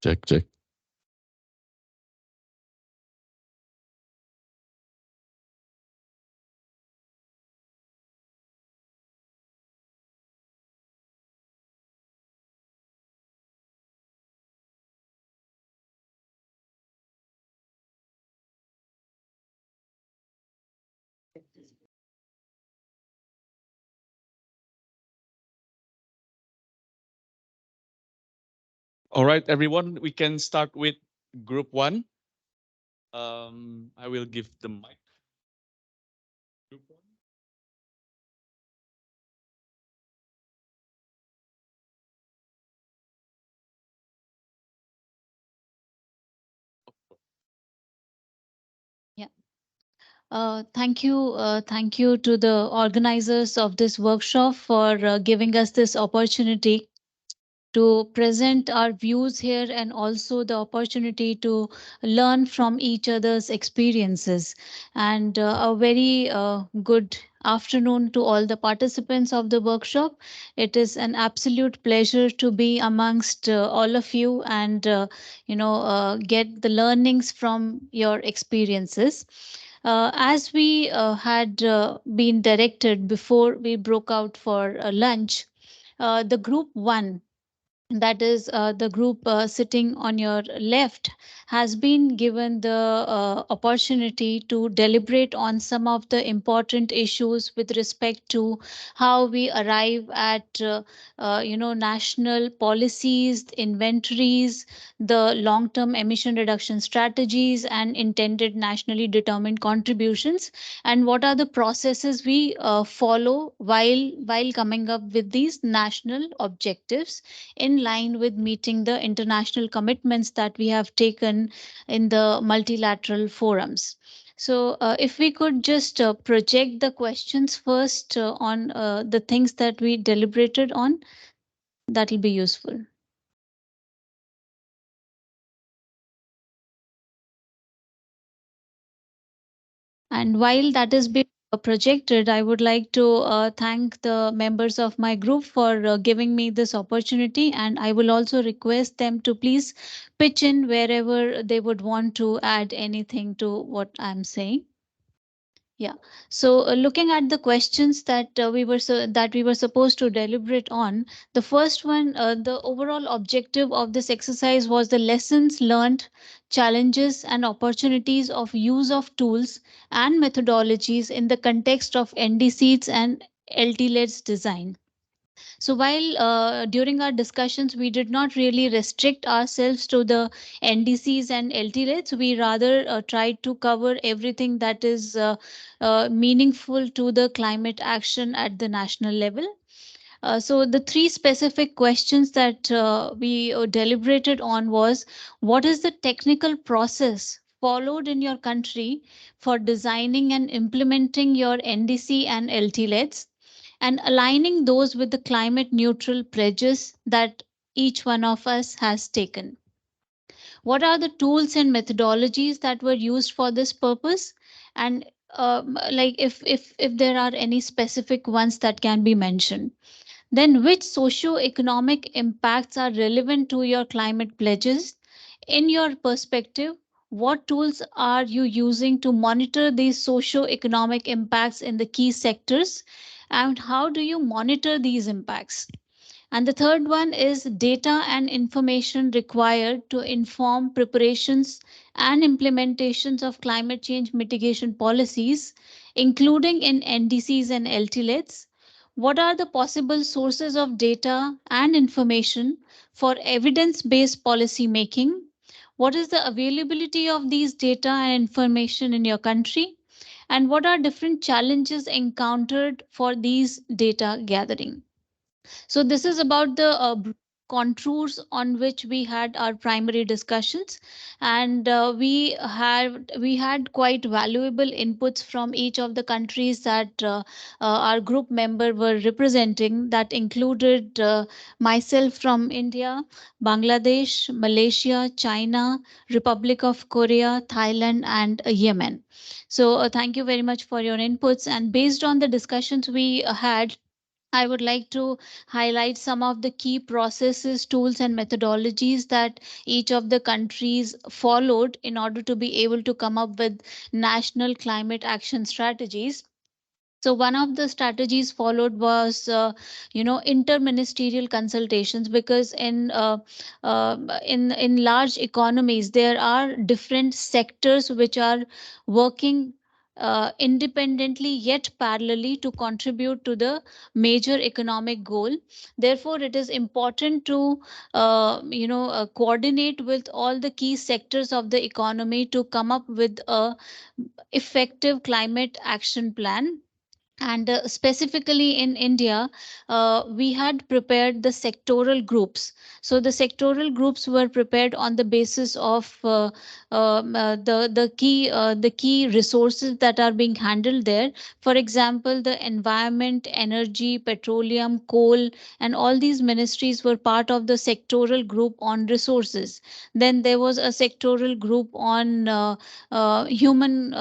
Check, check. All right, everyone, we can start with group one. I will give the mic. Group one. Yeah. Thank you to the organizers of this workshop for giving us this opportunity to present our views here and also the opportunity to learn from each other's experiences. And a very good afternoon to all the participants of the workshop. It is an absolute pleasure to be amongst all of you and get the learnings from your experiences. As we had been directed before we broke out for lunch, the group one, that is the group sitting on your left, has been given the opportunity to deliberate on some of the important issues with respect to how we arrive at national policies, inventories, the long term emission reduction strategies and intended nationally determined contributions, and what are the processes we follow while coming up with these national objectives in line with meeting the international commitments that we have taken in the multilateral forums. So, if we could just project the questions first on the things that we deliberated on, that will be useful. And while that is being projected, I would like to thank the members of my group for giving me this opportunity. And I will also request them to please pitch in wherever they would want to add anything to what I'm saying. Yeah. So, looking at the questions that that we were supposed to deliberate on, the first one, the overall objective of this exercise was the lessons learned, challenges, and opportunities of use of tools and methodologies in the context of NDCs and LT-LEDs design. So while during our discussions, we did not really restrict ourselves to the NDCs and LT rates, we rather tried to cover everything that is meaningful to the climate action at the national level. So the three specific questions that we deliberated on was, what is the technical process followed in your country for designing and implementing your NDC and LT-LEDs, and aligning those with the climate neutral pledges that each one of us has taken. What are the tools and methodologies that were used for this purpose? And like if there are any specific ones that can be mentioned, then which socio-economic impacts are relevant to your climate pledges? In your perspective, what tools are you using to monitor these socio-economic impacts in the key sectors? And how do you monitor these impacts? And the third one is data and information required to inform preparations and implementations of climate change mitigation policies, including in NDCs and LTLEDs. What are the possible sources of data and information for evidence based policy making? What is the availability of these data and information in your country? And what are different challenges encountered for these data gathering? So this is about the contours on which we had our primary discussions, and we had quite valuable inputs from each of the countries that our group member were representing. That included myself from India, Bangladesh, Malaysia, China, Republic of Korea, Thailand, and Yemen. So thank you very much for your inputs. And based on the discussions we had, I would like to highlight some of the key processes, tools, and methodologies that each of the countries followed in order to be able to come up with national climate action strategies. So one of the strategies followed was, interministerial consultations, because in large economies there are different sectors which are working independently yet parallelly to contribute to the major economic goal. Therefore, it is important to coordinate with all the key sectors of the economy to come up with a effective climate action plan. And specifically in India, we had prepared the sectoral groups. So the sectoral groups were prepared on the basis of the key resources that are being handled there. For example, the environment, energy, petroleum, coal, and all these ministries were part of the sectoral group on resources. Then there was a sectoral group on human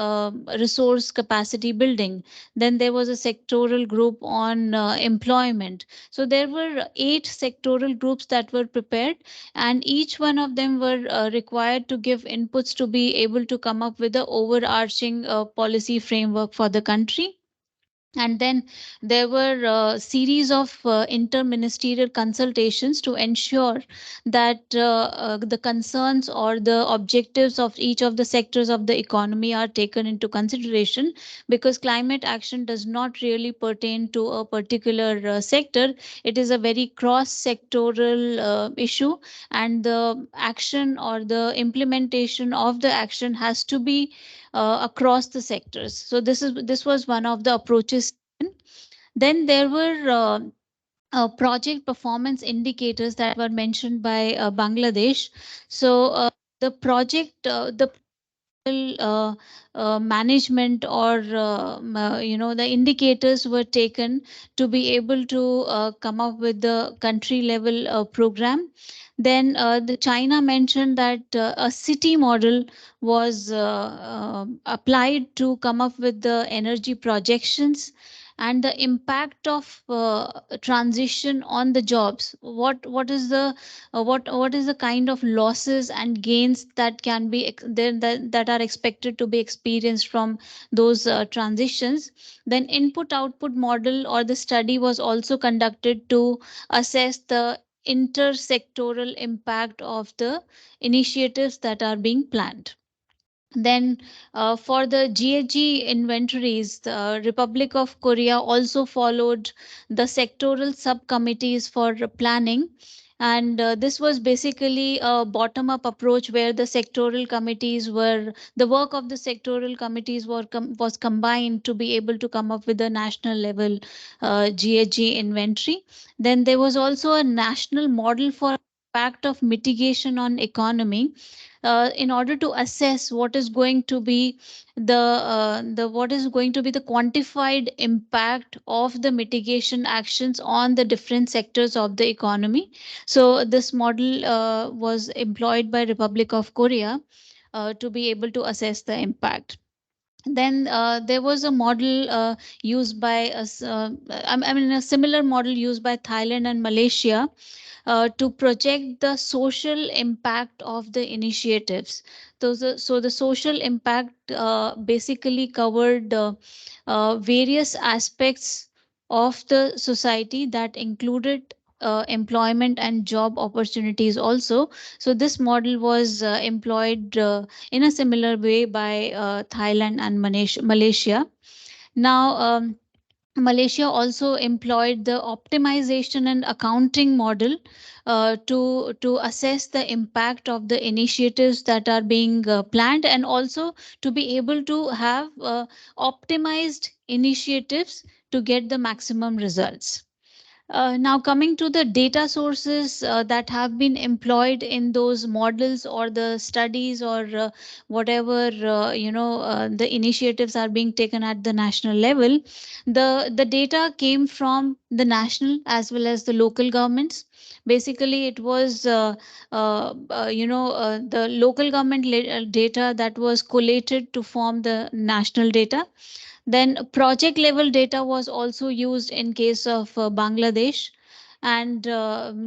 resource capacity building. Then there was a sectoral group on employment. So there were 8 sectoral groups that were prepared, and each one of them were required to give inputs to be able to come up with the overarching policy framework for the country. And then there were a series of interministerial consultations to ensure that the concerns or the objectives of each of the sectors of the economy are taken into consideration, because climate action does not really pertain to a particular sector. It is a very cross sectoral issue, and the action or the implementation of the action has to be across the sectors. So this was one of the approaches. Then there were project performance indicators that were mentioned by Bangladesh. So the uh, management or the indicators were taken to be able to come up with the country level program. Then the China mentioned that a city model was applied to come up with the energy projections and the impact of transition on the jobs. What is the kind of losses and gains that can be that are expected to be experienced from those transitions. Then input output model or the study was also conducted to assess the intersectoral impact of the initiatives that are being planned. Then, for the GHG inventories, the Republic of Korea also followed the sectoral subcommittees for planning. And this was basically a bottom up approach where the work of the sectoral committees was combined to be able to come up with a national level GHG inventory. Then there was also a national model for impact of mitigation on economy, in order to assess what is going to be the what is going to be the quantified impact of the mitigation actions on the different sectors of the economy. So this model was employed by Republic of Korea to be able to assess the impact. Then there was a model used by us I mean a similar model used by Thailand and Malaysia to project the social impact of the initiatives. So the social impact basically covered various aspects of the society that included employment and job opportunities also. So this model was employed in a similar way by Thailand and Malaysia. Now, Malaysia also employed the optimization and accounting model to assess the impact of the initiatives that are being planned, and also to be able to have optimized initiatives to get the maximum results. Now, coming to the data sources that have been employed in those models or the studies or whatever the initiatives are being taken at the national level, the data came from the national as well as the local governments. Basically, it was the local government data that was collated to form the national data. Then project level data was also used in case of Bangladesh. And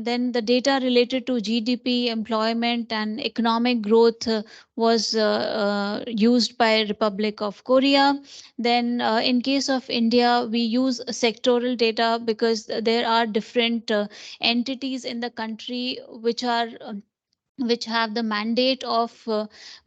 then the data related to GDP, employment, and economic growth was used by Republic of Korea. Then in case of India, we use sectoral data because there are different entities in the country which have the mandate of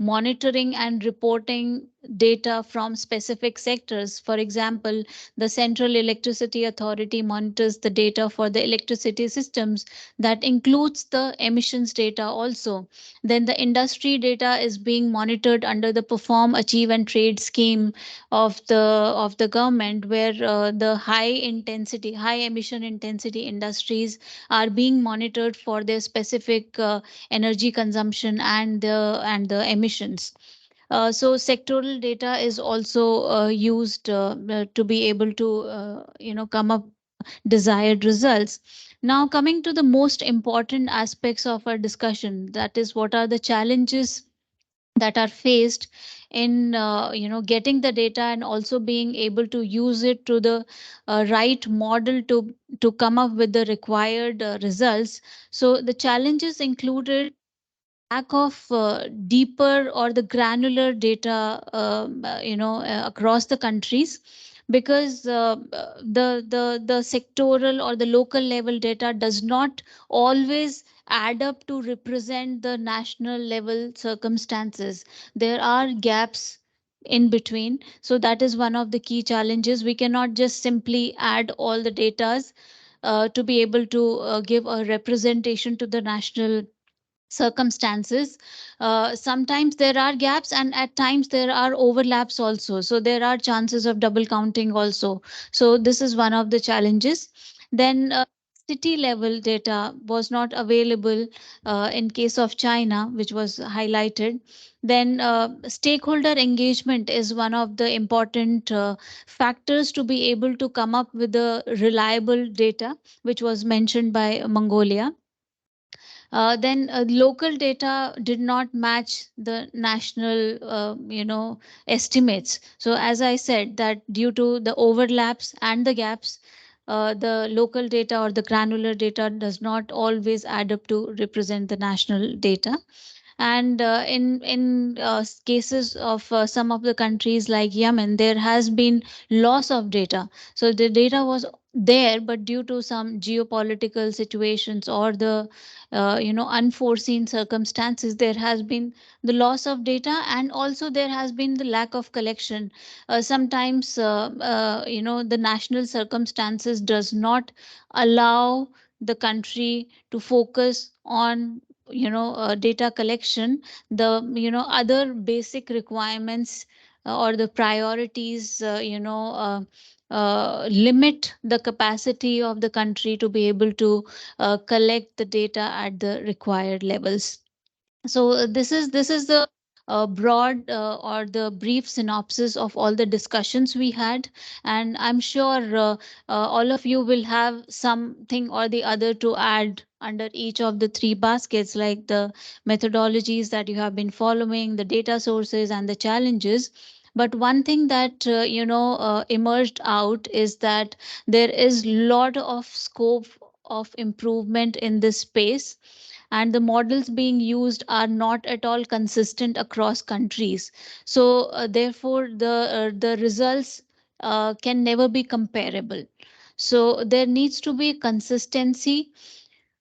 monitoring and reporting data from specific sectors. For example, the Central Electricity Authority monitors the data for the electricity systems, that includes the emissions data also. Then the industry data is being monitored under the Perform, Achieve, and Trade scheme of the government, where the high emission intensity industries are being monitored for their specific energy consumption and the emissions. So sectoral data is also used to be able to come up desired results. Now coming to the most important aspects of our discussion, that is what are the challenges that are faced in getting the data and also being able to use it to the right model to come up with the required results. So the challenges included lack of deeper or the granular data across the countries, because the sectoral or the local level data does not always add up to represent the national level circumstances. There are gaps in between, so that is one of the key challenges. We cannot just simply add all the datas to be able to give a representation to the national circumstances. Sometimes there are gaps, and at times there are overlaps also, so there are chances of double counting also. So this is one of the challenges. Then city level data was not available in case of China, which was highlighted. Then stakeholder engagement is one of the important factors to be able to come up with the reliable data, which was mentioned by Mongolia. Then local data did not match the national estimates. So as I said, that due to the overlaps and the gaps, the local data or the granular data does not always add up to represent the national data. And in cases of some of the countries like Yemen, there has been loss of data. So the data was there, but due to some geopolitical situations or the unforeseen circumstances, there has been the loss of data, and also there has been the lack of collection. Sometimes the national circumstances does not allow the country to focus on data collection. The other basic requirements or the priorities limit the capacity of the country to be able to collect the data at the required levels. So this is the broad or the brief synopsis of all the discussions we had, and I'm sure all of you will have something or the other to add under each of the three baskets, like the methodologies that you have been following, the data sources, and the challenges. But one thing that emerged out is that there is lot of scope of improvement in this space, and the models being used are not at all consistent across countries. So therefore the results can never be comparable. So there needs to be consistency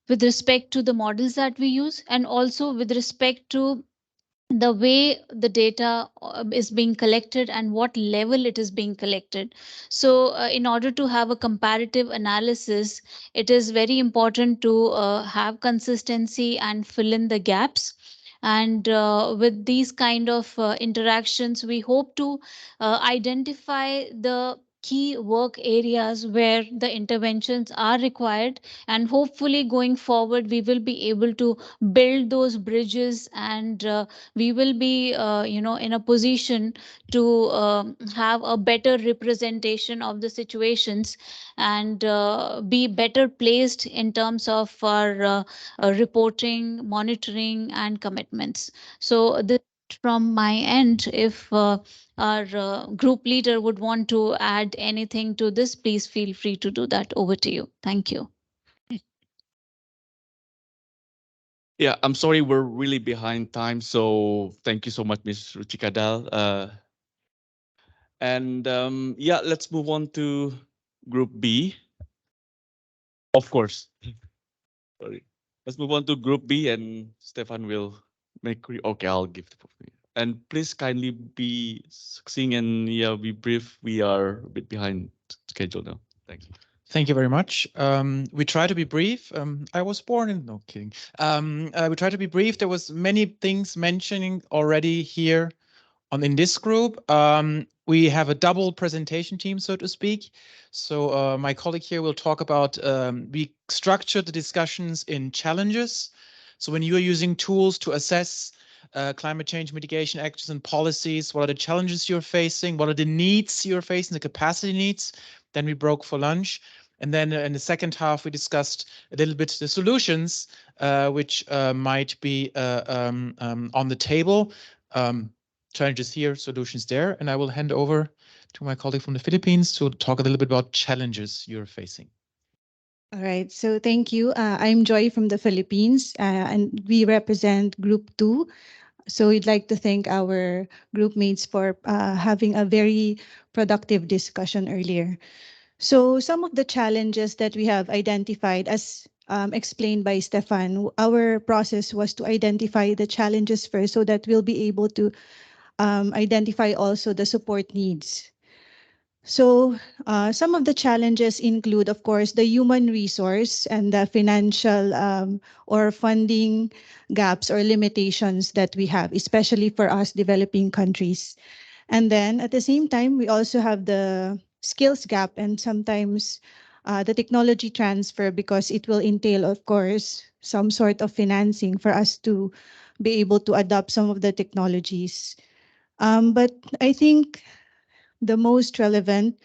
with respect to the models that we use, and also with respect to the way the data is being collected and what level it is being collected. So in order to have a comparative analysis, it is very important to have consistency and fill in the gaps. And with these kind of interactions, we hope to identify the key work areas where the interventions are required, and hopefully going forward we will be able to build those bridges, and we will be in a position to have a better representation of the situations, and be better placed in terms of our reporting, monitoring, and commitments. So this from my end. If our group leader would want to add anything to this, please feel free to do that. Over to you. Thank you. Yeah, I'm sorry we're really behind time. So thank you so much, Miss Ruchikadal. And yeah, let's move on to Group B. Of course. Sorry. Let's move on to Group B, and Stefan will okay, I'll give the floor. And please kindly be succinct and yeah, be brief. We are a bit behind schedule now. Thanks. Thank you very much. We try to be brief. I was born in, no kidding. We try to be brief. There was many things mentioning already here in this group. We have a double presentation team, so to speak. So my colleague here will talk about, we structure the discussions in challenges. So when you are using tools to assess climate change mitigation actions and policies, what are the challenges you're facing? What are the needs you're facing, the capacity needs? Then we broke for lunch. And then in the second half, we discussed a little bit the solutions, which might be on the table. Challenges here, solutions there. And I will hand over to my colleague from the Philippines to talk a little bit about challenges you're facing. All right, so thank you. I'm Joy from the Philippines, and we represent Group 2. So we'd like to thank our group mates for having a very productive discussion earlier. So some of the challenges that we have identified, as explained by Stefan, our process was to identify the challenges first so that we'll be able to identify also the support needs. So some of the challenges include, of course, the human resource and the financial or funding gaps or limitations that we have, especially for us developing countries. And then at the same time, we also have the skills gap and sometimes the technology transfer, because it will entail, of course, some sort of financing for us to be able to adopt some of the technologies. But I think the most relevant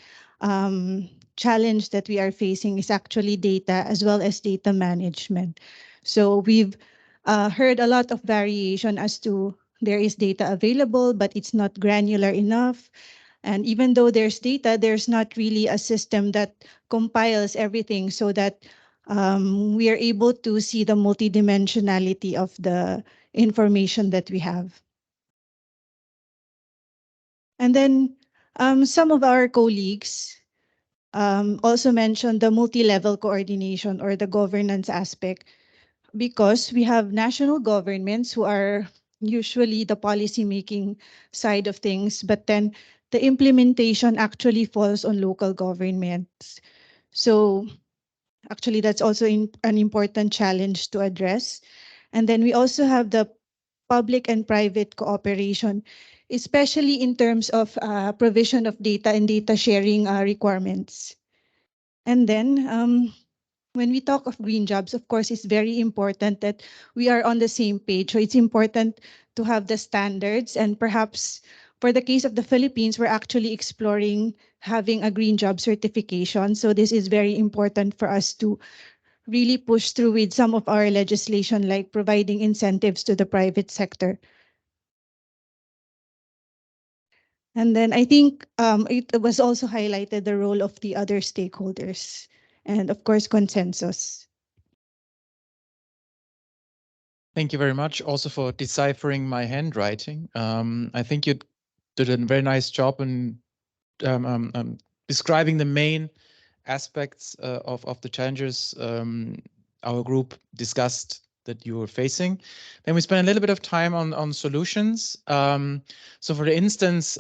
challenge that we are facing is actually data as well as data management. So we've heard a lot of variation as to there is data available, but it's not granular enough. And even though there's data, there's not really a system that compiles everything so that we are able to see the multidimensionality of the information that we have. And then some of our colleagues also mentioned the multi-level coordination or the governance aspect, because we have national governments who are usually the policy-making side of things, but then the implementation actually falls on local governments. So actually, that's also an important challenge to address. And then we also have the public and private cooperation, especially in terms of provision of data and data sharing requirements. And then when we talk of green jobs, of course, it's very important that we are on the same page. So it's important to have the standards. And perhaps for the case of the Philippines, we're actually exploring having a green job certification. So this is very important for us to really push through with some of our legislation, like providing incentives to the private sector. And then I think it was also highlighted the role of the other stakeholders and, of course, consensus. Thank you very much also for deciphering my handwriting. I think you did a very nice job in describing the main aspects of the challenges our group discussed that you were facing. Then we spent a little bit of time on solutions. So for instance,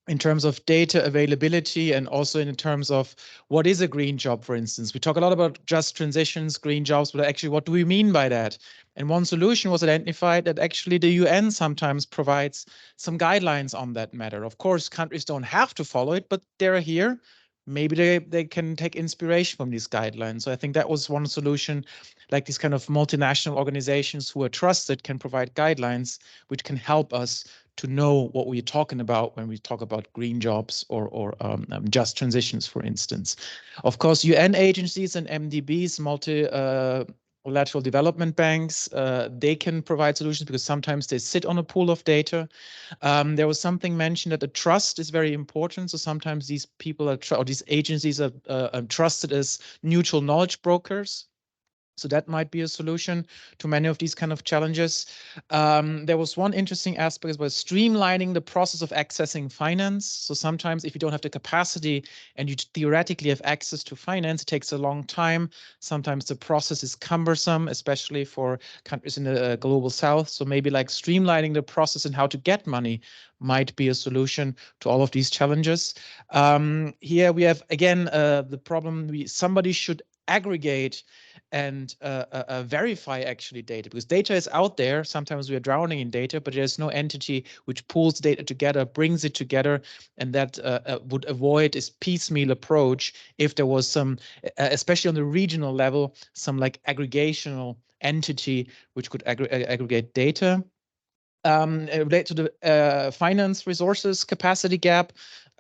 in terms of data availability and also in terms of what is a green job, for instance. We talk a lot about just transitions, green jobs, but actually what do we mean by that? And one solution was identified that actually the UN sometimes provides some guidelines on that matter. Of course, countries don't have to follow it, but they're here. Maybe they can take inspiration from these guidelines. So I think that was one solution, like these kind of multinational organizations who are trusted can provide guidelines which can help us to know what we're talking about when we talk about green jobs or just transitions, for instance. Of course, UN agencies and MDBs, Lateral development banks, they can provide solutions because sometimes they sit on a pool of data. There was something mentioned that the trust is very important. So sometimes these people are, or these agencies are trusted as neutral knowledge brokers. So that might be a solution to many of these kind of challenges. There was one interesting aspect about streamlining the process of accessing finance. So sometimes if you don't have the capacity and you theoretically have access to finance, it takes a long time. Sometimes the process is cumbersome, especially for countries in the global south. So maybe like streamlining the process and how to get money might be a solution to all of these challenges. Here we have, again, the problem, somebody should aggregate and verify actually data, because data is out there. Sometimes we are drowning in data, but there's no entity which pulls data together, brings it together, and that would avoid this piecemeal approach if there was some, especially on the regional level, some like aggregational entity which could aggregate data. Relate to the finance resources capacity gap.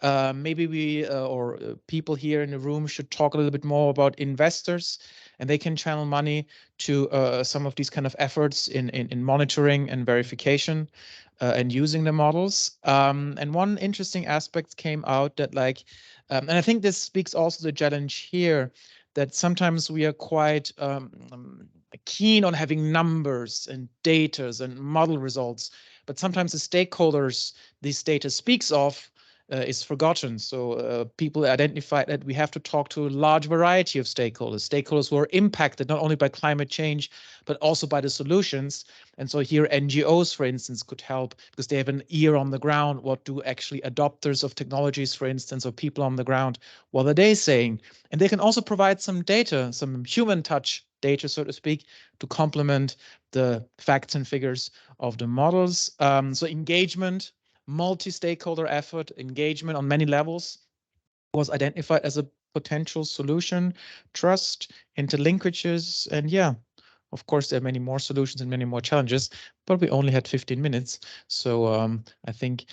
Maybe we or people here in the room should talk a little bit more about investors, and they can channel money to some of these kind of efforts in monitoring and verification and using the models. And one interesting aspect came out that like, and I think this speaks also to the challenge here, that sometimes we are quite keen on having numbers and datas and model results, but sometimes the stakeholders this data speaks of is forgotten. So people identify that we have to talk to a large variety of stakeholders who are impacted not only by climate change, but also by the solutions. And so here NGOs, for instance, could help because they have an ear on the ground. What do actually adopters of technologies, for instance, or people on the ground, what are they saying? And they can also provide some data, some human touch data, so to speak, to complement the facts and figures of the models. So engagement, multi-stakeholder effort, engagement on many levels was identified as a potential solution. Trust, interlinkages, and yeah, of course, there are many more solutions and many more challenges, but we only had 15 minutes. So I think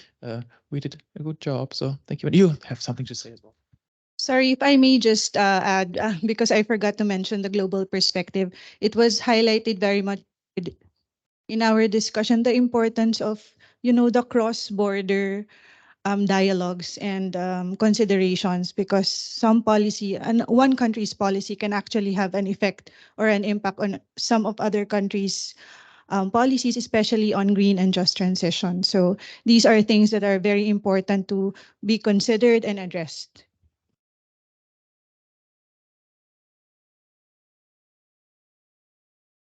we did a good job. So thank you. And you have something to say as well. Sorry, if I may just add, because I forgot to mention the global perspective. It was highlighted very much in our discussion, the importance of, the cross-border dialogues and considerations, because some policy and one country's policy can actually have an effect or an impact on some of other countries' policies, especially on green and just transition. So these are things that are very important to be considered and addressed.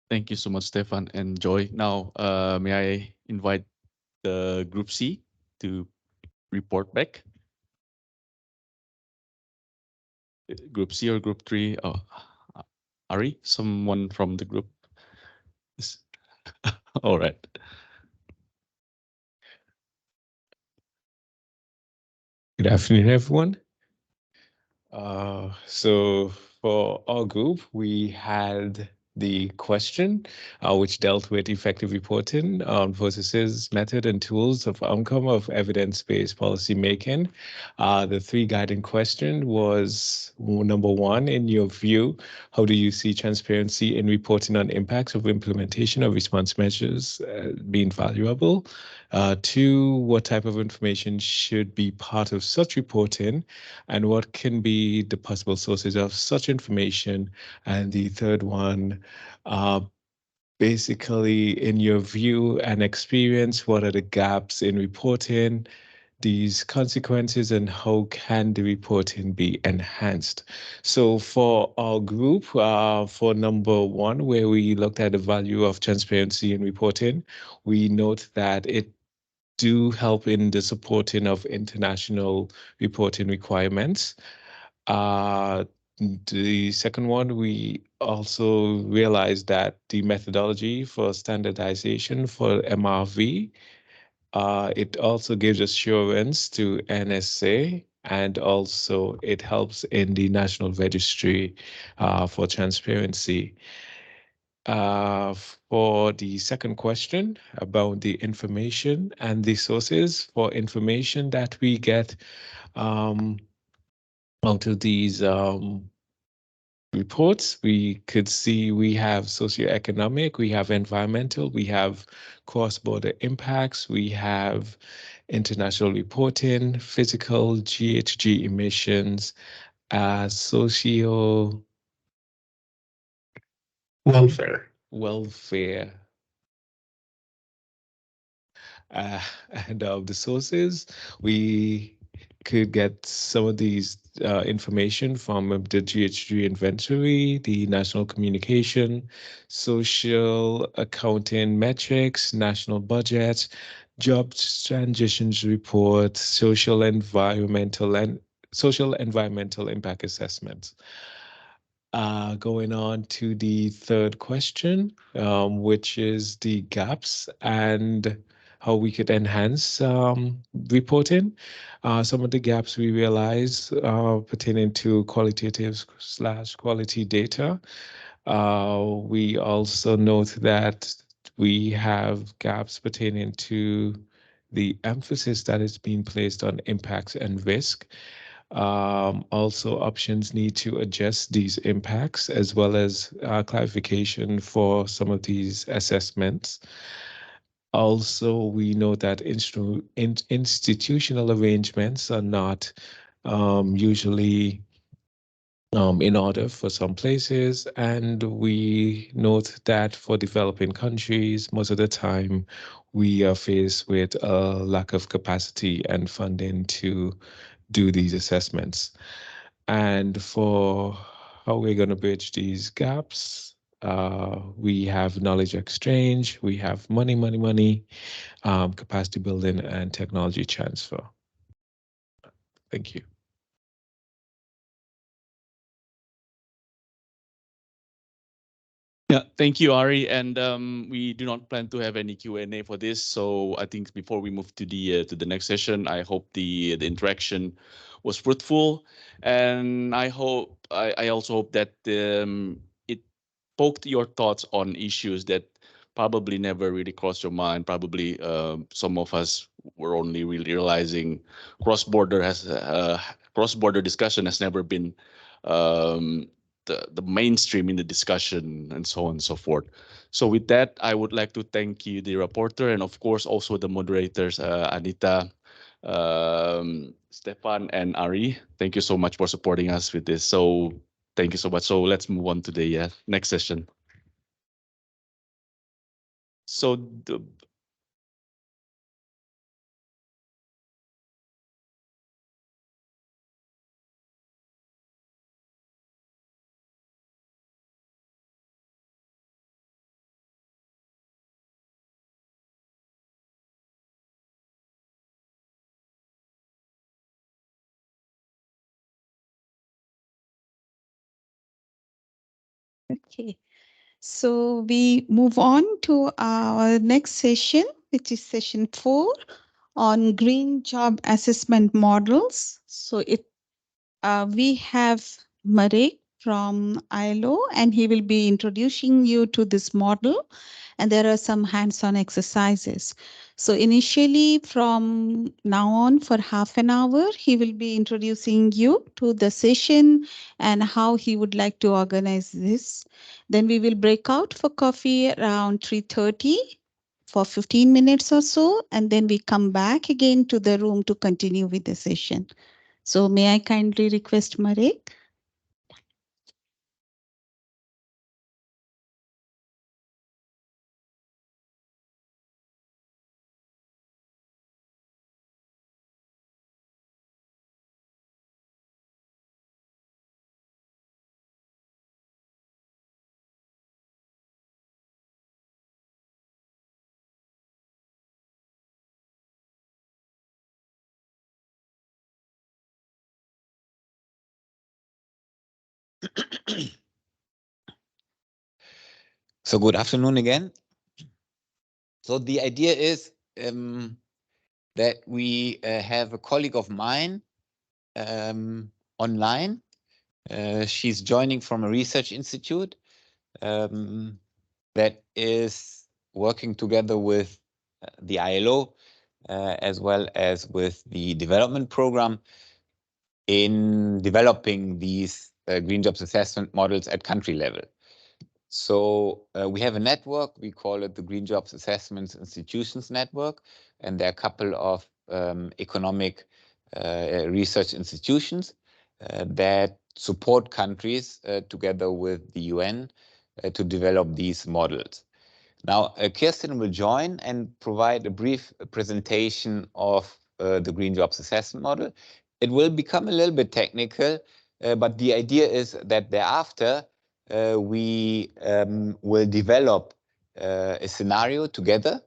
Thank you so much, Stefan and Joy. Now, may I invite the Group C to report back? Group C or Group 3? Oh, Ari, someone from the group? All right. Good afternoon, everyone. So for our group, we had the question, which dealt with effective reporting on processes, method, and tools of outcome of evidence-based policy making. The three guiding question was, number one, in your view, how do you see transparency in reporting on impacts of implementation of response measures being valuable? Two, what type of information should be part of such reporting, and what can be the possible sources of such information? And the third one, basically, in your view and experience, what are the gaps in reporting, these consequences, and how can the reporting be enhanced? So for our group, for number one, where we looked at the value of transparency in reporting, we note that it do help in the supporting of international reporting requirements. The second one, we also realized that the methodology for standardization for MRV, it also gives assurance to NSA, and also it helps in the National Registry for transparency. For the second question about the information and the sources for information that we get out of these reports, we could see we have socioeconomic, we have environmental, we have cross-border impacts, we have international reporting, physical GHG emissions, socio welfare, uh, and the sources. We could get some of these information from the GHG inventory, the national communication, social accounting metrics, national budget, job transitions report, social environmental impact assessments. Going on to the third question, which is the gaps and how we could enhance reporting. Some of the gaps we realize pertaining to qualitative / quality data. We also note that we have gaps pertaining to the emphasis that is being placed on impacts and risk. Also, options need to adjust these impacts as well as clarification for some of these assessments. Also, we know that institutional arrangements are not usually in order for some places, and we note that for developing countries, most of the time, we are faced with a lack of capacity and funding to do these assessments. And for how we're going to bridge these gaps, we have knowledge exchange, we have money, capacity building, and technology transfer. Thank you. Yeah, thank you, Ari. And we do not plan to have any Q&A for this. So I think before we move to the next session, I hope the interaction was fruitful, and I also hope that it poked your thoughts on issues that probably never really crossed your mind. Probably some of us were only really realizing cross-border discussion has never been um, the mainstream in the discussion, and so on and so forth. So with that, I would like to thank you, the reporter, and of course also the moderators, Anita, Stefan, and Ari. Thank you so much for supporting us with this. So thank you so much. So let's move on to the next session. So the Okay. So we move on to our next session, which is session 4 on green job assessment models. So we have Marek from ILO, and he will be introducing you to this model. And there are some hands-on exercises. So initially, from now on, for half an hour, he will be introducing you to the session and how he would like to organize this. Then we will break out for coffee around 3:30 for 15 minutes or so, and then we come back again to the room to continue with the session. So may I kindly request Marek? So good afternoon again. So the idea is that we have a colleague of mine online. She's joining from a research institute that is working together with the ILO as well as with the development program in developing these green jobs assessment models at country level. So we have a network, we call it the Green Jobs Assessments Institutions Network, and there are a couple of economic research institutions that support countries together with the UN to develop these models. Now, Kirsten will join and provide a brief presentation of the Green Jobs Assessment Model. It will become a little bit technical, but the idea is that thereafter we will develop a scenario together.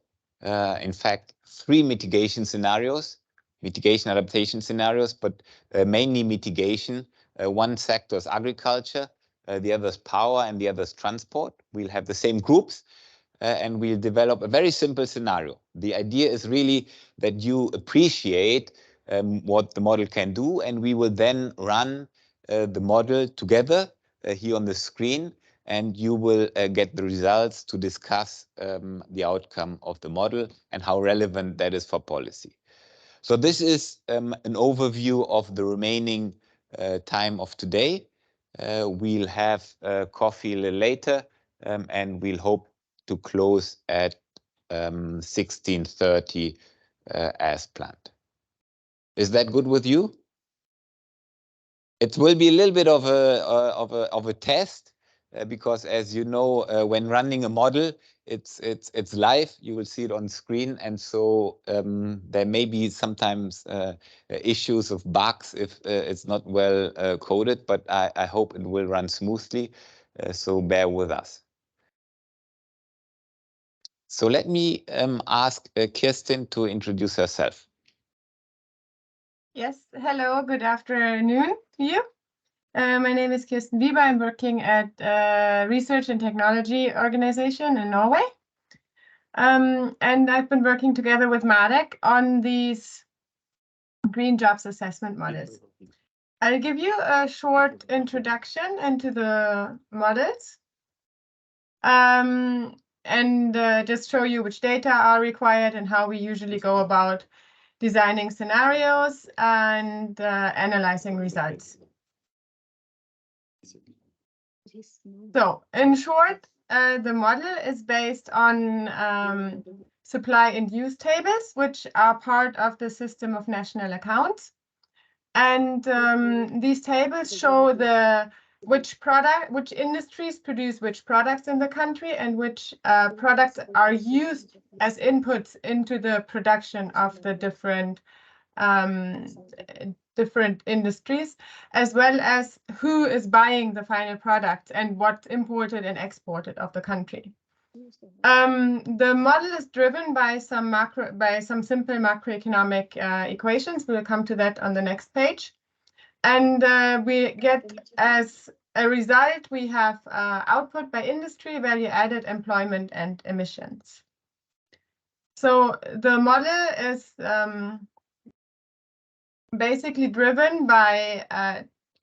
In fact, 3 mitigation scenarios, mitigation adaptation scenarios, but mainly mitigation. One sector is agriculture, the other is power, and the other is transport. We'll have the same groups. And we'll develop a very simple scenario. The idea is really that you appreciate what the model can do, and we will then run the model together here on the screen, and you will get the results to discuss the outcome of the model and how relevant that is for policy. So this is an overview of the remaining time of today. We'll have coffee a little later, and we'll hope to close at 16:30 as planned. Is that good with you? It will be a little bit of a test because, as you know, when running a model, it's live. You will see it on screen, and so there may be sometimes issues of bugs if it's not well coded. But I hope it will run smoothly. So bear with us. So let me ask Kirsten to introduce herself. Yes, hello, good afternoon to you. My name is Kirsten Bieber. I'm working at a research and technology organization in Norway. And I've been working together with Marek on these green jobs assessment models. I'll give you a short introduction into the models. And just show you which data are required and how we usually go about designing scenarios and analyzing results. So, in short, the model is based on supply and use tables, which are part of the system of national accounts. And these tables show which industries produce which products in the country and which products are used as inputs into the production of the different industries, as well as who is buying the final product and what's imported and exported of the country. The model is driven by some simple macroeconomic equations. We'll come to that on the next page. And we get, as a result, we have output by industry, value added, employment, and emissions. So the model is basically driven by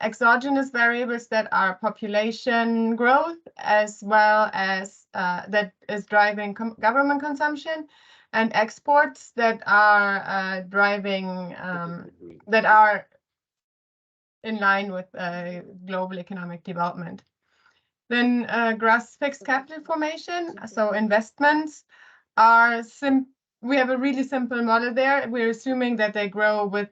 exogenous variables that are population growth, as well as that is driving government consumption, and exports that are driving, that are in line with global economic development. Then gross fixed capital formation, so investments are we have a really simple model there. We're assuming that they grow with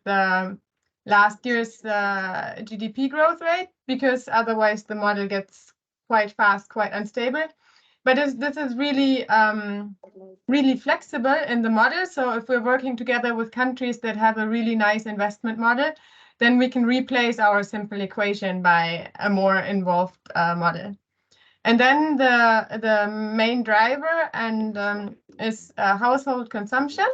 last year's GDP growth rate, because otherwise the model gets quite fast, quite unstable. But this is really, really flexible in the model. So if we're working together with countries that have a really nice investment model, then we can replace our simple equation by a more involved model. And then the main driver is household consumption,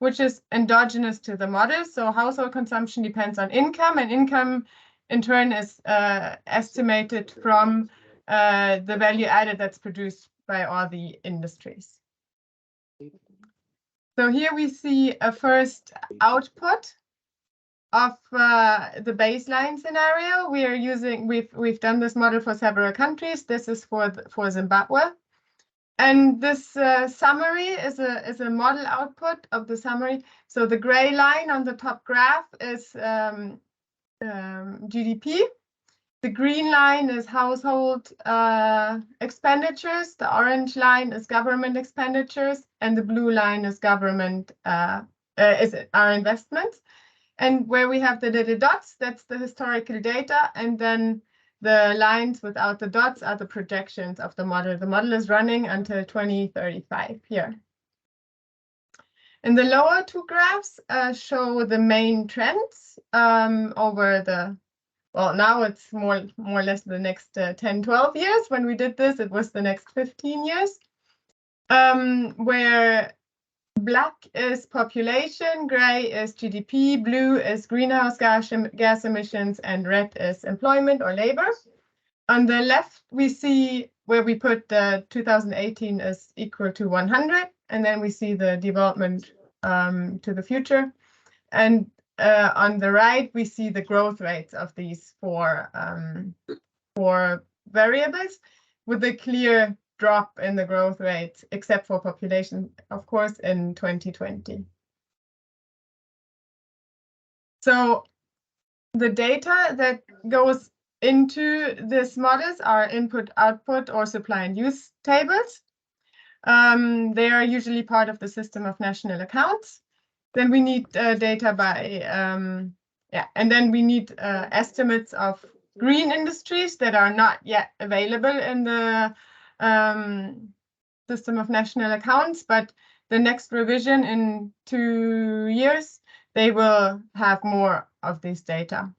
which is endogenous to the model. So household consumption depends on income, and income in turn is estimated from the value added that's produced by all the industries. So here we see a first output of the baseline scenario. We've done this model for several countries. This is for Zimbabwe. And this summary is a model output of the summary. So the gray line on the top graph is GDP. The green line is household expenditures, the orange line is government expenditures, and the blue line is government is our investments. And where we have the little dots, that's the historical data, and then the lines without the dots are the projections of the model. The model is running until 2035 here. And the lower two graphs show the main trends over the, well, now it's more or less the next 10, 12 years. When we did this, it was the next 15 years, where black is population, gray is GDP, blue is greenhouse gas emissions, and red is employment or labor. On the left, we see where we put the 2018 is equal to 100, and then we see the development to the future. And on the right, we see the growth rates of these four variables, with a clear drop in the growth rate, except for population, of course, in 2020. So the data that goes into these models are input, output, or supply and use tables. They are usually part of the system of national accounts. Then we need data by, and then we need estimates of green industries that are not yet available in the system of national accounts, but the next revision in 2 years, they will have more of this data.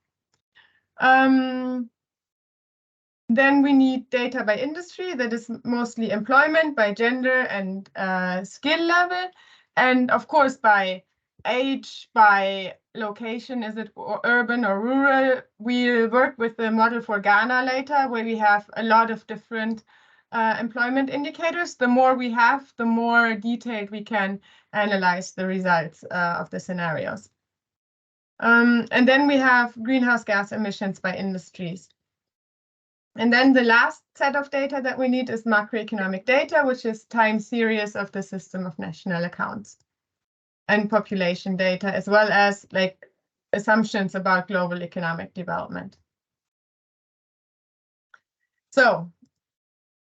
Then we need data by industry, that is mostly employment, by gender and skill level, and of course by age, by location, is it urban or rural. We'll work with the model for Ghana later, where we have a lot of different employment indicators. The more we have, the more detailed we can analyze the results of the scenarios. And then we have greenhouse gas emissions by industries. And then the last set of data that we need is macroeconomic data, which is time series of the system of national accounts, and population data, as well as like assumptions about global economic development. So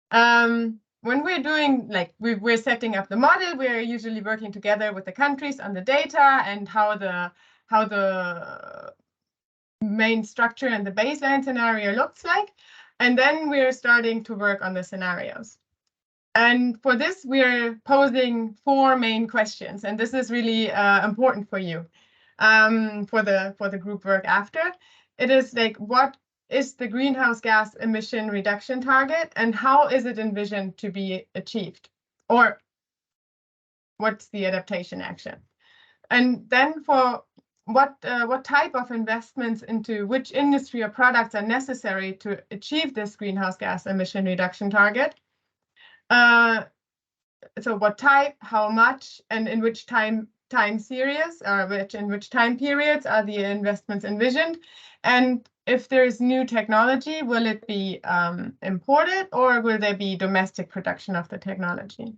when we're doing, like, we're setting up the model, we're usually working together with the countries on the data and how the main structure and the baseline scenario looks like. And then we're starting to work on the scenarios. And for this, we're posing 4 main questions. And this is really important for you, for the group work after. It is like, what is the greenhouse gas emission reduction target, and how is it envisioned to be achieved? Or what's the adaptation action? And then for what type of investments into which industry or products are necessary to achieve this greenhouse gas emission reduction target? So what type, how much, and in which time series, or in which time periods are the investments envisioned? And if there is new technology, will it be imported, or will there be domestic production of the technology?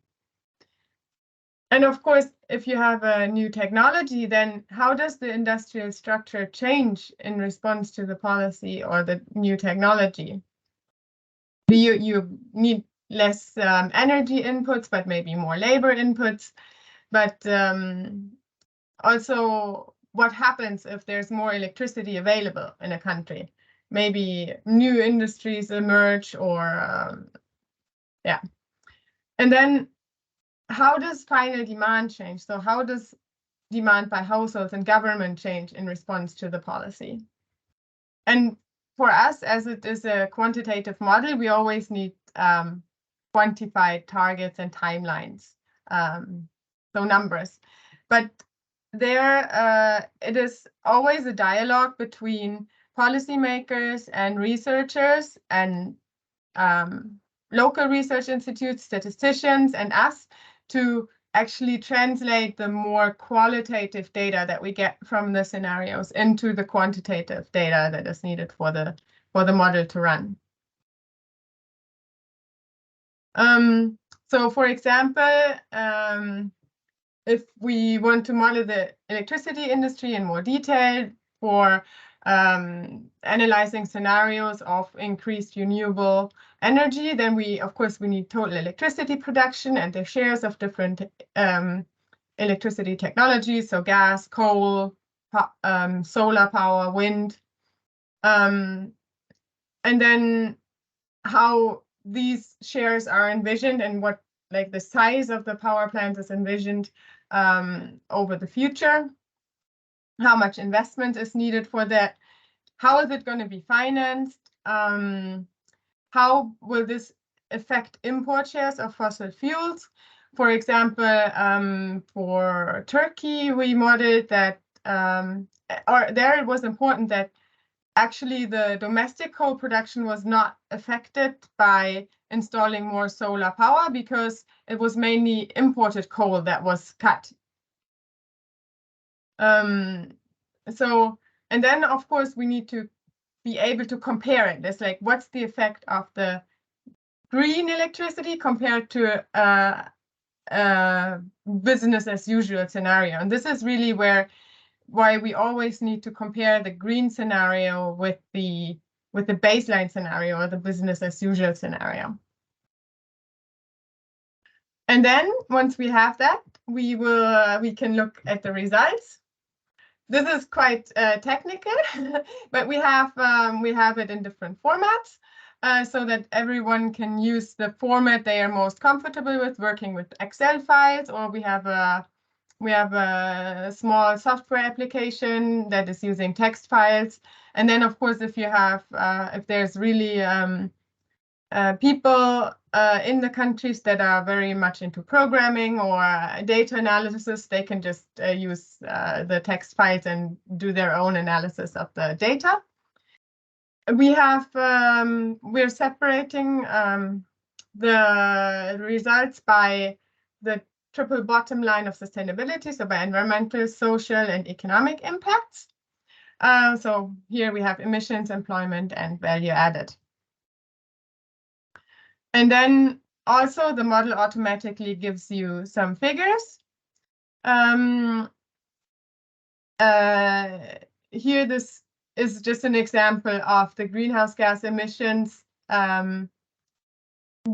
And of course, if you have a new technology, then how does the industrial structure change in response to the policy or the new technology? Do you need less energy inputs, but maybe more labor inputs? But also, what happens if there's more electricity available in a country? Maybe new industries emerge, or yeah. And then how does final demand change? So how does demand by households and government change in response to the policy? And for us, as it is a quantitative model, we always need quantified targets and timelines, so numbers. But there, it is always a dialogue between policymakers and researchers and local research institutes, statisticians, and us, to actually translate the more qualitative data that we get from the scenarios into the quantitative data that is needed for the model to run. So for example, if we want to model the electricity industry in more detail for analyzing scenarios of increased renewable energy. Then of course, we need total electricity production and the shares of different electricity technologies, so gas, coal, solar power, wind. And then how these shares are envisioned and what like the size of the power plants is envisioned over the future, how much investment is needed for that, how is it going to be financed, how will this affect import shares of fossil fuels. For example, for Turkey, we modeled that, or there it was important that actually the domestic coal production was not affected by installing more solar power because it was mainly imported coal that was cut. So, and then of course we need to be able to compare it. It's like, what's the effect of the green electricity compared to business as usual scenario? And this is really why we always need to compare the green scenario with the baseline scenario or the business as usual scenario. And then once we have that, we can look at the results. This is quite technical, but we have it in different formats so that everyone can use the format they are most comfortable with, working with Excel files, or we have a small software application that is using text files. And then, of course, if there's really people in the countries that are very much into programming or data analysis, they can just use the text files and do their own analysis of the data. We're separating the results by the triple bottom line of sustainability, so by environmental, social, and economic impacts. So here we have emissions, employment, and value added. And then also the model automatically gives you some figures. Here, this is just an example of the greenhouse gas emissions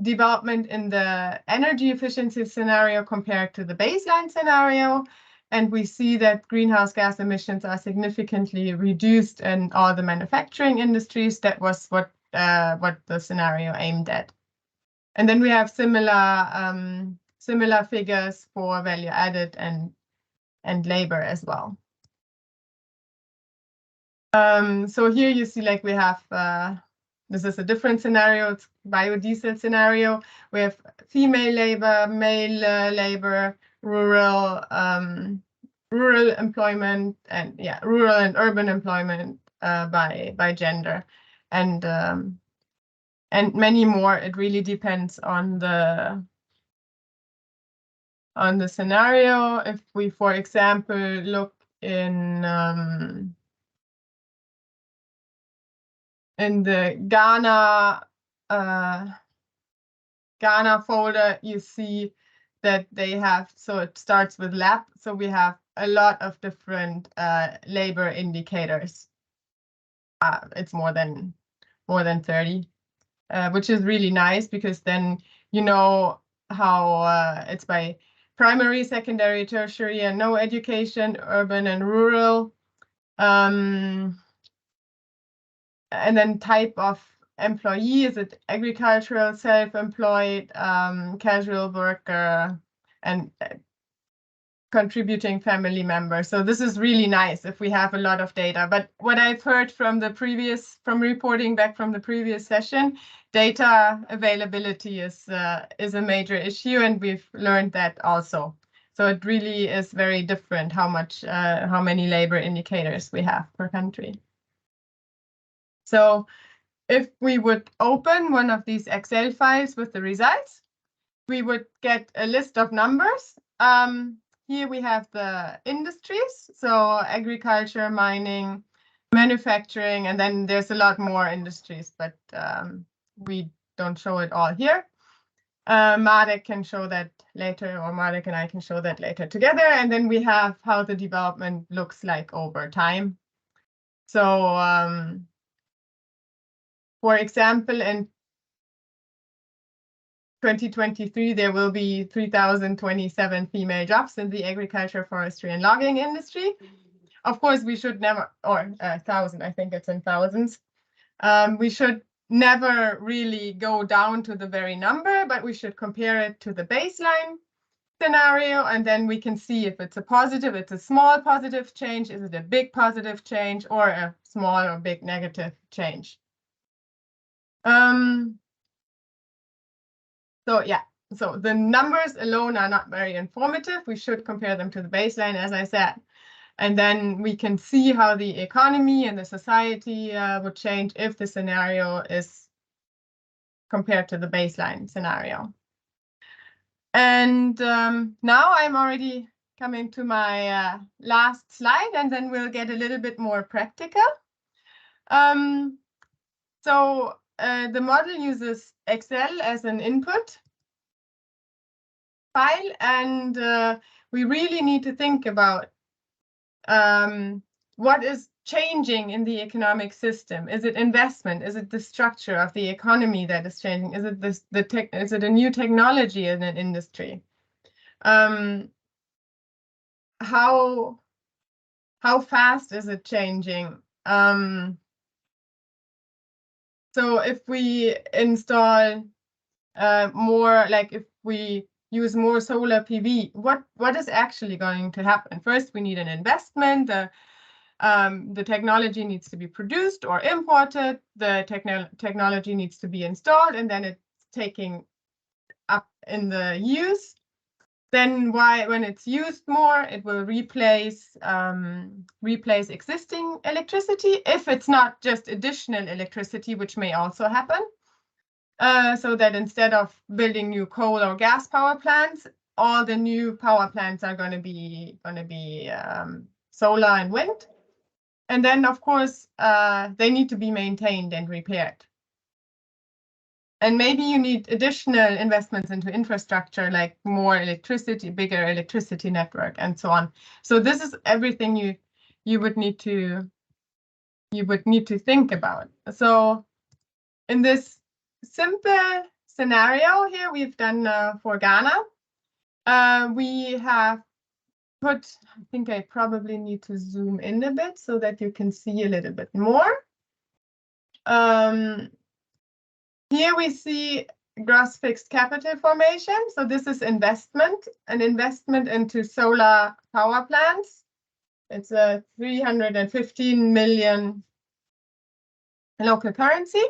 development in the energy efficiency scenario compared to the baseline scenario. And we see that greenhouse gas emissions are significantly reduced in all the manufacturing industries. That was what the scenario aimed at. And then we have similar figures for value added and labor as well. So here you see, like, we have this is a different scenario. It's biodiesel scenario. We have female labor, male labor, rural employment, and rural and urban employment by gender, and many more. It really depends on the scenario. If we, for example, look in the Ghana folder, you see that they have, so it starts with lab. So we have a lot of different labor indicators. It's more than 30, which is really nice, because then you know how it's by primary, secondary, tertiary, and no education, urban and rural. And then type of employee, is it agricultural, self-employed, casual worker, and contributing family member. So this is really nice if we have a lot of data. But what I've heard from reporting back from the previous session, data availability is a major issue, and we've learned that also. So it really is very different how many labor indicators we have per country. So if we would open one of these Excel files with the results, we would get a list of numbers. Here we have the industries, so agriculture, mining, manufacturing, and then there's a lot more industries, but we don't show it all here. Marek can show that later, or Marek and I can show that later together. And then we have how the development looks like over time. So, for example, in 2023, there will be 3,027 female jobs in the agriculture, forestry, and logging industry. Of course, we should never, or 1,000, I think it's in thousands. We should never really go down to the very number, but we should compare it to the baseline scenario, and then we can see if it's a positive, it's a small positive change, is it a big positive change, or a small or big negative change. So yeah, so the numbers alone are not very informative. We should compare them to the baseline, as I said. And then we can see how the economy and the society would change if the scenario is compared to the baseline scenario. And now I'm already coming to my last slide, and then we'll get a little bit more practical. So the model uses Excel as an input file, and we really need to think about what is changing in the economic system. Is it investment? Is it the structure of the economy that is changing? Is it is it a new technology in an industry? How fast is it changing? So if we install more, like if we use more solar PV, what is actually going to happen? First, we need an investment. The technology needs to be produced or imported. The technology needs to be installed, and then it's taking up in the use. Then when it's used more, it will replace existing electricity, if it's not just additional electricity, which may also happen. So that instead of building new coal or gas power plants, all the new power plants are going to be solar and wind. And then, of course, they need to be maintained and repaired. And maybe you need additional investments into infrastructure, like more electricity, bigger electricity network, and so on. So this is everything you would need to think about. So in this simple scenario here we've done for Ghana, we have put, I think I probably need to zoom in a bit so that you can see a little bit more. Here we see gross fixed capital formation. So this is investment, an investment into solar power plants. It's a 315 million local currency.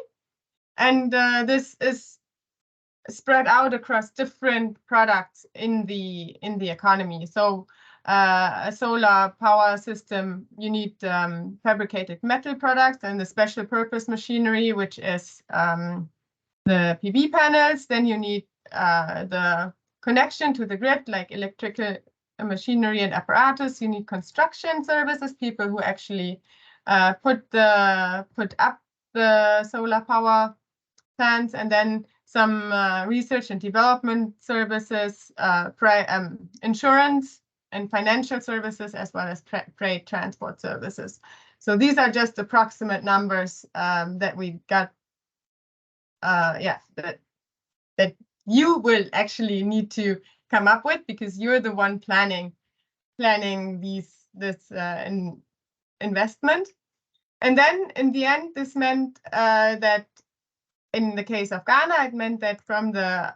And this is spread out across different products in the economy. So a solar power system, you need fabricated metal products and the special purpose machinery, which is the PV panels. Then you need the connection to the grid, like electrical machinery and apparatus. You need construction services, people who actually put up the solar power plants, and then some research and development services, insurance and financial services, as well as freight transport services. So these are just approximate numbers that we got. That you will actually need to come up with, because you're the one planning this investment. And then in the end, this meant that in the case of Ghana, it meant that from the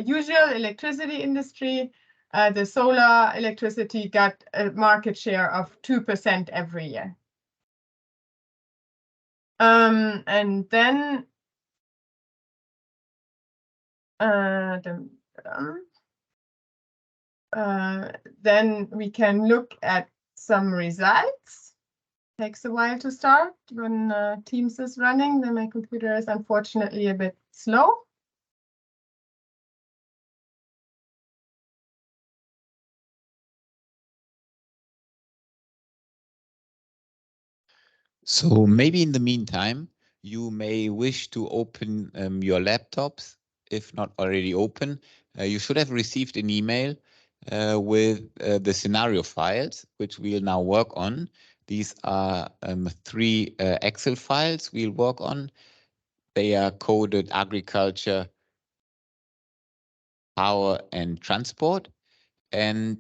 usual electricity industry, the solar electricity got a market share of 2% every year. And then then we can look at some results. Takes a while to start when Teams is running. Then my computer is unfortunately a bit slow. So maybe in the meantime, you may wish to open your laptops, if not already open. You should have received an email with the scenario files, which we'll now work on. These are 3 Excel files we'll work on. They are coded agriculture, power, and transport. And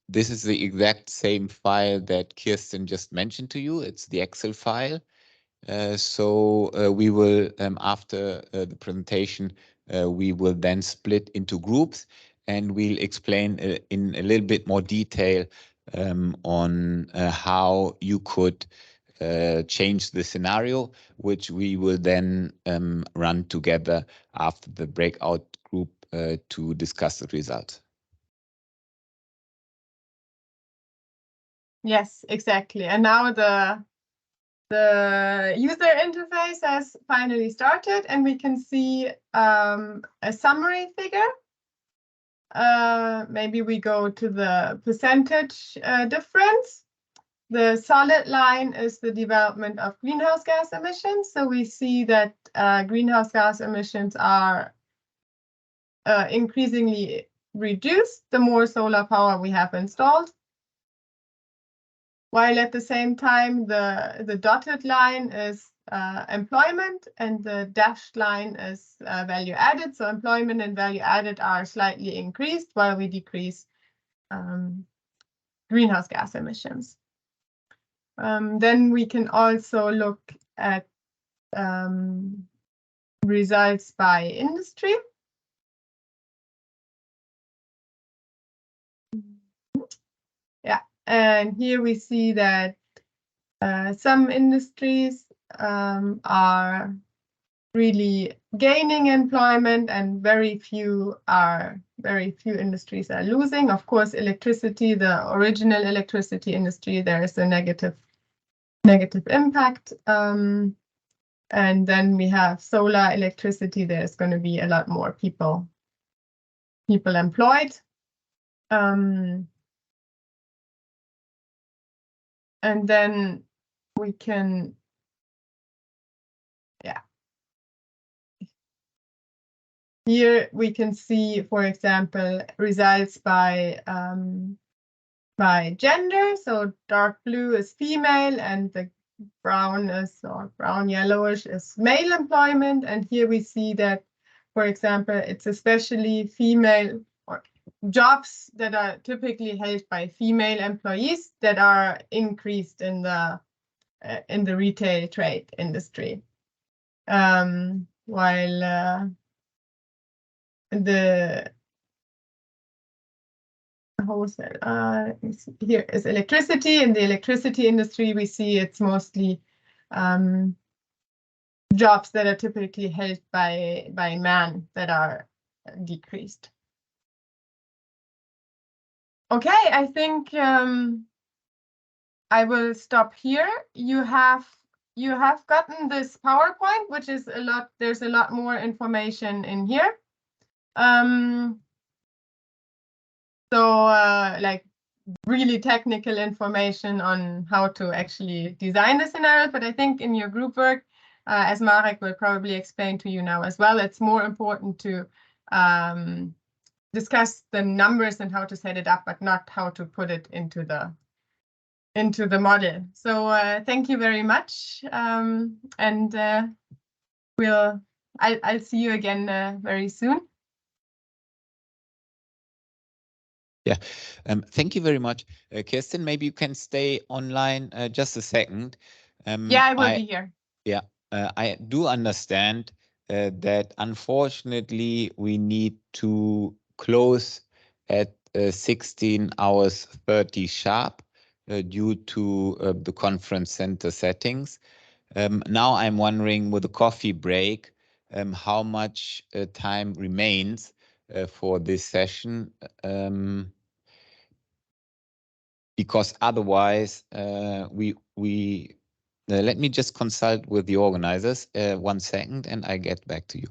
this is the exact same file that Kirsten just mentioned to you. It's the Excel file. So we will, after the presentation, we will then split into groups, and we'll explain in a little bit more detail on how you could change the scenario, which we will then run together after the breakout group to discuss the results. Yes, exactly. And now the user interface has finally started, and we can see a summary figure. Maybe we go to the percentage difference. The solid line is the development of greenhouse gas emissions. So we see that greenhouse gas emissions are increasingly reduced the more solar power we have installed. While at the same time, the dotted line is employment and the dashed line is value added. So employment and value added are slightly increased while we decrease greenhouse gas emissions. Then we can also look at results by industry. Yeah, and here we see that some industries are really gaining employment, and very few industries are losing. Of course, electricity, the original electricity industry, there is a negative impact. And then we have solar electricity. There's going to be a lot more people employed. And then we can, yeah. Here we can see, for example, results by gender. So dark blue is female, and the brown is, or brown yellowish, is male employment. And here we see that, for example, it's especially female or jobs that are typically held by female employees that are increased in the retail trade industry, while the wholesale here is electricity. In the electricity industry, we see it's mostly jobs that are typically held by men that are decreased. Okay, I think I will stop here. You have gotten this PowerPoint, which is a lot. There's a lot more information in here. So like really technical information on how to actually design the scenario. But I think in your group work, as Marek will probably explain to you now as well, it's more important to discuss the numbers and how to set it up, but not how to put it into the model. So thank you very much, and I'll see you again very soon. Yeah, thank you very much. Kirsten, maybe you can stay online just a second. Yeah, I will be here. Yeah, I do understand that unfortunately we need to close at 16 hours 30 sharp due to the conference center settings. Now I'm wondering, with the coffee break, how much time remains for this session, because otherwise let me just consult with the organizers 1 second, and I get back to you.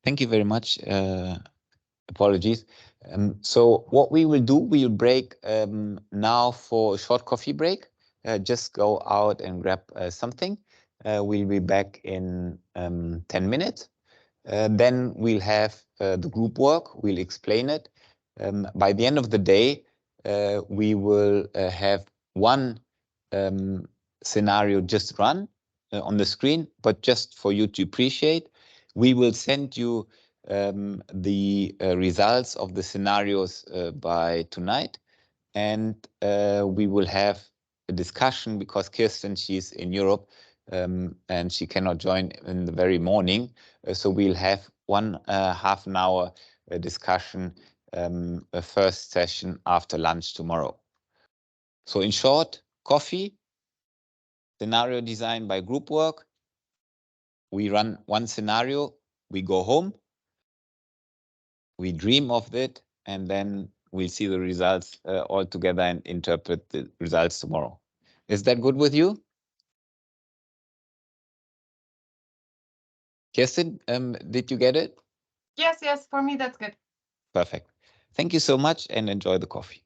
Thank you very much. Apologies. So what we will do, we will break now for a short coffee break. Just go out and grab something. We'll be back in 10 minutes. Then we'll have the group work. We'll explain it. By the end of the day, we will have one scenario just run on the screen, but just for you to appreciate, we will send you the results of the scenarios by tonight, and we will have a discussion because Kirsten, she's in Europe, and she cannot join in the very morning. So we'll have one half an hour discussion, a first session after lunch tomorrow. So in short, coffee, scenario design by group work. We run one scenario, we go home, we dream of it, and then we'll see the results all together and interpret the results tomorrow. Is that good with you? Kirsten, did you get it? Yes, yes, for me that's good. Perfect. Thank you so much and enjoy the coffee.